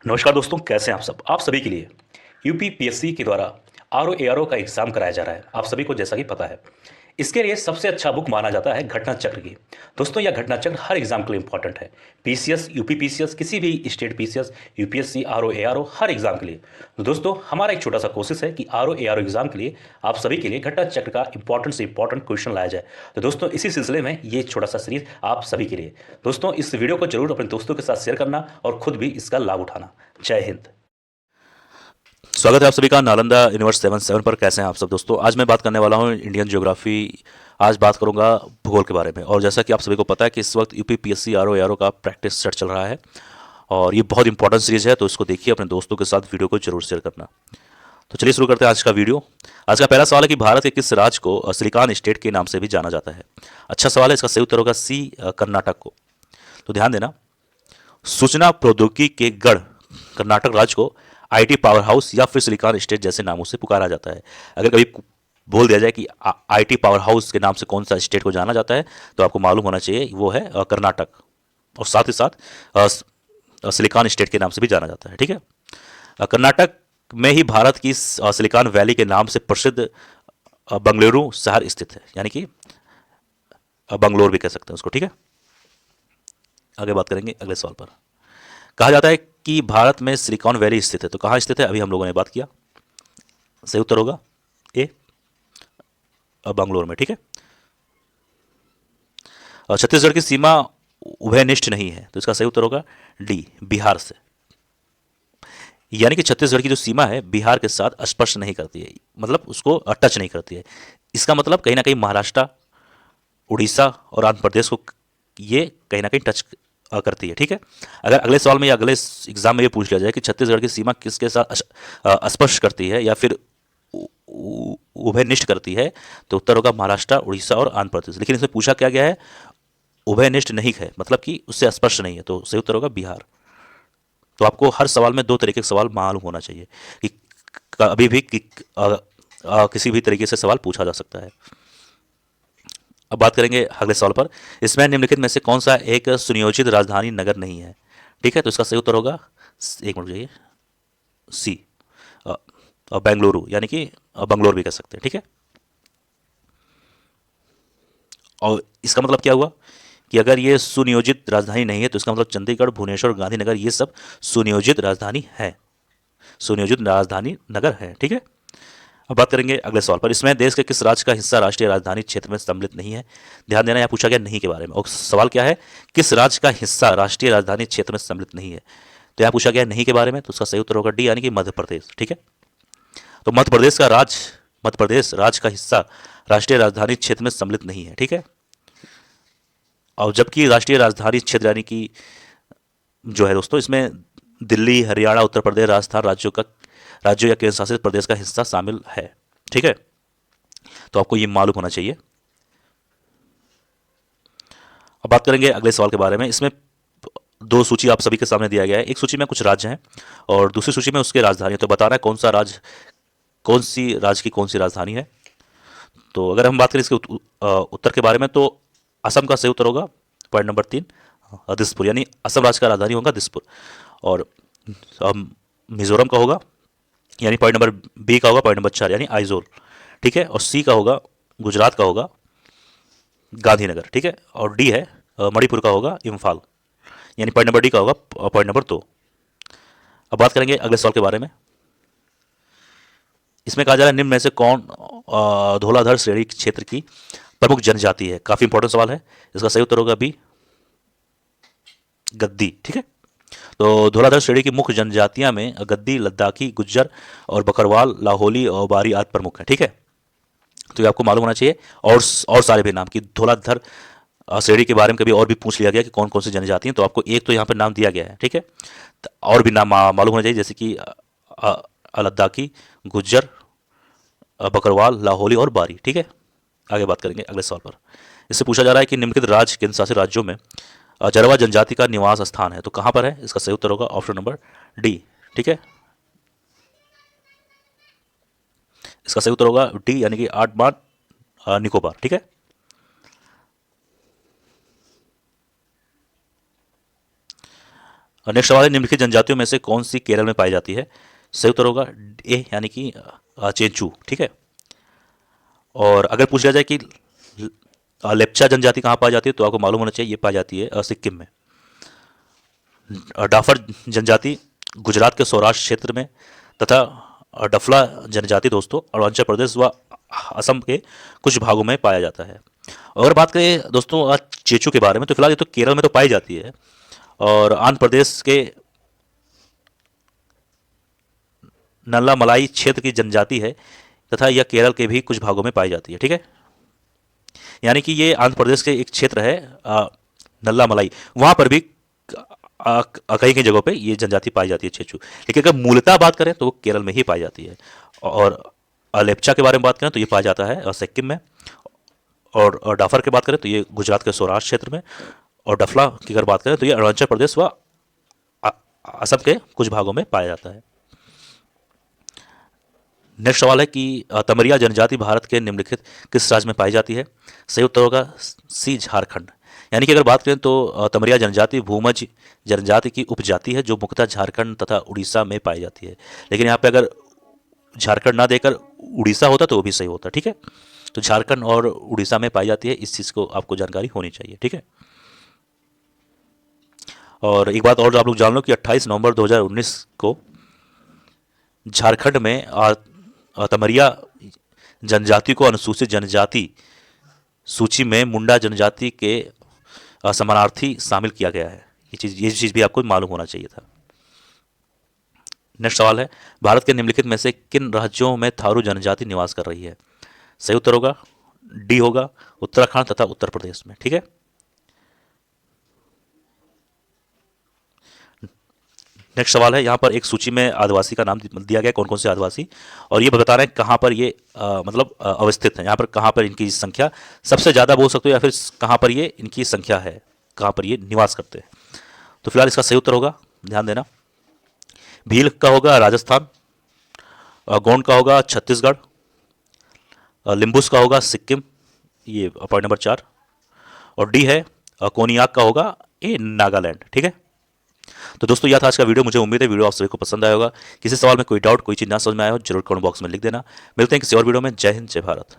नमस्कार दोस्तों, कैसे हैं आप सब। आप सभी के लिए यूपीपीएससी के द्वारा आरओ एआरओ का एग्जाम कराया जा रहा है। आप सभी को जैसा कि पता है, इसके लिए सबसे अच्छा बुक माना जाता है घटना चक्र की। दोस्तों, यह घटना चक्र हर एग्जाम के लिए इंपॉर्टेंट है। पीसीएस, यूपीपीसीएस, किसी भी state PCS, UPSC, RO ARO, हर एग्जाम के लिए। तो दोस्तों, हमारा एक छोटा सा कोशिश है कि आरओ एआरओ एग्जाम के लिए आप सभी के लिए घटना चक्र का इंपॉर्टेंट से इंपॉर्टेंट क्वेश्चन लाया जाए। तो दोस्तों, इसी सिलसिले में ये छोटा सा सीरीज आप सभी के लिए। दोस्तों, इस वीडियो को जरूर अपने दोस्तों के साथ शेयर करना और खुद भी इसका लाभ उठाना। जय हिंद। स्वागत है आप सभी का नालंदा यूनिवर्स 77 पर। कैसे हैं आप सब दोस्तों। आज मैं बात करने वाला हूं इंडियन ज्योग्राफी। आज बात करूंगा भूगोल के बारे में। और जैसा कि आप सभी को पता है कि इस वक्त यूपीपीएससी आरओ एआरओ का प्रैक्टिस सेट चल रहा है और ये बहुत इंपॉर्टेंट सीरीज है, तो इसको देखिए, अपने दोस्तों के साथ वीडियो को जरूर शेयर करना। तो चलिए शुरू करते हैं आज का वीडियो। आज का पहला सवाल है कि भारत के किस राज्य को सिलिकॉन स्टेट के नाम से भी जाना जाता है। अच्छा सवाल है। इसका सही उत्तर होगा सी, कर्नाटक को। तो ध्यान देना, सूचना प्रौद्योगिकी के गढ़ कर्नाटक राज्य को आईटी पावर हाउस या फिर सिलिकॉन स्टेट जैसे नामों से पुकारा जाता है। अगर कभी बोल दिया जाए कि आईटी पावर हाउस के नाम से कौन सा स्टेट को जाना जाता है, तो आपको मालूम होना चाहिए वो है कर्नाटक। और साथ ही साथ सिलिकॉन स्टेट के नाम से भी जाना जाता है। ठीक है। कर्नाटक में ही भारत की सिलिकॉन वैली के नाम से प्रसिद्ध बंगलुरु शहर स्थित है, यानी कि बंगलोर भी कह सकते हैं उसको। ठीक है। आगे बात करेंगे अगले सवाल पर। कहा जाता है कि भारत में सिलिकॉन वैली स्थित है। तो कहाँ स्थित है, अभी हम लोगों ने बात किया। सही उत्तर होगा ए, बंगलोर में। ठीक है। और छत्तीसगढ़ की सीमा उभयनिष्ठ नहीं है, तो इसका सही उत्तर होगा डी, बिहार से। यानी कि छत्तीसगढ़ की जो सीमा है बिहार के साथ स्पर्श नहीं करती है, मतलब उसको टच नहीं करती है। इसका मतलब कहीं ना कहीं महाराष्ट्र, उड़ीसा और आंध्र प्रदेश को ये कहीं ना कहीं टच करती है। ठीक है। अगर अगले सवाल में या अगले एग्जाम में ये पूछ लिया जाए कि छत्तीसगढ़ की सीमा किसके साथ स्पर्श करती है या फिर उभयनिष्ठ करती है, तो उत्तर होगा महाराष्ट्र, उड़ीसा और आंध्र प्रदेश। लेकिन इसमें पूछा क्या गया है, उभयनिष्ठ नहीं है, मतलब कि उससे स्पर्श नहीं है, तो सही उत्तर होगा बिहार। तो आपको हर सवाल में दो तरीके के सवाल मालूम होना चाहिए कि अभी भी किसी भी तरीके से सवाल पूछा जा सकता है। अब बात करेंगे अगले सवाल पर। इसमें निम्नलिखित में से कौन सा एक सुनियोजित राजधानी नगर नहीं है। ठीक है। तो इसका सही उत्तर होगा, एक मिनट जाइए, सी, बेंगलुरु, यानी कि बंगलोर भी कह सकते हैं। ठीक है। और इसका मतलब क्या हुआ कि अगर ये सुनियोजित राजधानी नहीं है, तो इसका मतलब चंडीगढ़, भुवनेश्वर, गांधीनगर ये सब सुनियोजित राजधानी है, सुनियोजित राजधानी नगर है। ठीक है। अब बात करेंगे अगले सवाल पर। इसमें देश के किस राज्य का हिस्सा राष्ट्रीय राजधानी क्षेत्र में सम्मिलित नहीं है। ध्यान देना, यहाँ पूछा गया नहीं के बारे में। और सवाल क्या है, किस राज्य का हिस्सा राष्ट्रीय राजधानी क्षेत्र में सम्मिलित नहीं है। तो यहाँ पूछा गया नहीं के बारे में, तो उसका सही उत्तर होगा डी, यानी कि मध्य प्रदेश। ठीक है। तो मध्य प्रदेश राज्य का हिस्सा राष्ट्रीय राजधानी क्षेत्र में सम्मिलित नहीं है। ठीक है। और जबकि राष्ट्रीय राजधानी क्षेत्र यानी कि जो है दोस्तों, इसमें दिल्ली, हरियाणा, उत्तर प्रदेश, राजस्थान राज्यों या केंद्र शासित प्रदेश का हिस्सा शामिल है। ठीक है। तो आपको ये मालूम होना चाहिए। अब बात करेंगे अगले सवाल के बारे में। इसमें दो सूची आप सभी के सामने दिया गया है। एक सूची में कुछ राज्य हैं और दूसरी सूची में उसके राजधानी है। तो बताना है कौन सा राज्य, कौन सी राज्य की कौन सी राजधानी है। तो अगर हम बात करें इसके उत्तर के बारे में, तो असम का सही उत्तर होगा पॉइंट नंबर 3, दिसपुर, यानी असम राज्य का राजधानी होगा दिसपुर। और मिजोरम का होगा, यानी पॉइंट नंबर बी का होगा पॉइंट नंबर 4, यानी आइजोल। ठीक है। और सी का होगा, गुजरात का होगा गांधीनगर। ठीक है। और डी है मणिपुर का होगा इम्फाल, यानी पॉइंट नंबर डी का होगा पॉइंट नंबर 2। अब बात करेंगे अगले सवाल के बारे में। इसमें कहा जा रहा है निम्न में से कौन धौलाधर श्रेणी क्षेत्र की प्रमुख जनजाति है। काफी इंपॉर्टेंट सवाल है। इसका सही उत्तर होगा बी, गद्दी। ठीक है। तो धौलाधर श्रेणी की मुख्य जनजातियां में गद्दी, लद्दाखी, गुज्जर और बकरवाल, लाहौली और बारी आदि प्रमुख हैं। ठीक है। तो ये आपको मालूम होना चाहिए। और सारे भी नाम की धौलाधर श्रेणी के बारे में कभी और भी पूछ लिया गया कि कौन कौन सी जनजाति हैं, तो आपको एक तो यहाँ पर नाम दिया गया है। ठीक है। तो और भी नाम मालूम होना चाहिए, जैसे कि लद्दाखी, गुज्जर, बकरवाल, लाहौली और बारी। ठीक है। आगे बात करेंगे अगले सवाल पर। इससे पूछा जा रहा है कि निम्नलिखित राज्य केंद्र शासित राज्यों में जरवा जनजाति का निवास स्थान है। तो कहां पर है, इसका सही उत्तर होगा ऑप्शन नंबर डी। ठीक है। इसका सही उत्तर होगा डी, यानी कि अंडमान निकोबार। ठीक है। और नेक्स्ट सवाल है, निम्नलिखित जनजातियों में से कौन सी केरल में पाई जाती है? सही उत्तर होगा ए यानी कि चेंचू। ठीक है। और अगर पूछ लिया जाए कि लेप्चा जनजाति कहाँ पाई जाती है, तो आपको मालूम होना चाहिए ये पाई जाती है सिक्किम में। डाफर जनजाति गुजरात के सौराष्ट्र क्षेत्र में तथा डफला जनजाति दोस्तों अरुणाचल प्रदेश व असम के कुछ भागों में पाया जाता है। अगर बात करें दोस्तों आज चेचू के बारे में, तो फिलहाल ये तो केरल में तो पाई जाती है और आंध्र प्रदेश के नल्ला मलाई क्षेत्र की जनजाति है तथा यह केरल के भी कुछ भागों में पाई जाती है। ठीक है। यानी कि ये आंध्र प्रदेश के एक क्षेत्र है नल्ला मलाई, वहाँ पर भी कई कई जगहों पे ये जनजाति पाई जाती है चेचू। लेकिन अगर मूलतः बात करें तो वो केरल में ही पाई जाती है। और लेप्चा के बारे में बात करें तो ये पाया जाता है सिक्किम में। और डाफर की बात करें तो ये गुजरात के सौराष्ट्र क्षेत्र में। और डफला की अगर बात करें तो ये अरुणाचल प्रदेश व असम के कुछ भागों में पाया जाता है। नेक्स्ट सवाल है कि तमरिया जनजाति भारत के निम्नलिखित किस राज्य में पाई जाती है? सही उत्तर होगा सी झारखंड। यानी कि अगर बात करें तो तमरिया जनजाति भूमज जनजाति की उपजाति है जो मुख्यतः झारखंड तथा उड़ीसा में पाई जाती है। लेकिन यहाँ पे अगर झारखंड ना देकर उड़ीसा होता तो वो भी सही होता। ठीक है। तो झारखंड और उड़ीसा में पाई जाती है, इस चीज़ को आपको जानकारी होनी चाहिए। ठीक है। और एक बात और आप लोग जान लो कि 28 नवंबर 2019 को झारखंड में तमरिया जनजाति को अनुसूचित जनजाति सूची में मुंडा जनजाति के समानार्थी शामिल किया गया है। ये चीज़ भी आपको मालूम होना चाहिए था। नेक्स्ट सवाल है, भारत के निम्नलिखित में से किन राज्यों में थारू जनजाति निवास कर रही है? सही उत्तर होगा डी होगा उत्तराखंड तथा उत्तर प्रदेश में। ठीक है। नेक्स्ट सवाल है, यहाँ पर एक सूची में आदिवासी का नाम दिया गया, कौन कौन से आदिवासी, और ये बता रहे हैं कहाँ पर ये मतलब अवस्थित है। यहाँ पर कहाँ पर इनकी संख्या सबसे ज़्यादा बोल सकते हो या फिर कहाँ पर ये इनकी संख्या है, कहाँ पर ये निवास करते हैं। तो फिलहाल इसका सही उत्तर होगा, ध्यान देना, भील का होगा राजस्थान, गोंड का होगा छत्तीसगढ़, लिम्बुस का होगा सिक्किम, ये पॉइंट नंबर 4, और डी है कोनियाक का होगा ये नागालैंड। ठीक है। तो दोस्तों यह था आज का वीडियो। मुझे उम्मीद है वीडियो आप सभी को पसंद आया होगा। किसी सवाल में कोई डाउट कोई चीज़ ना समझ में आया हो जरूर कमेंट बॉक्स में लिख देना। मिलते हैं किसी और वीडियो में। जय हिंद जय भारत।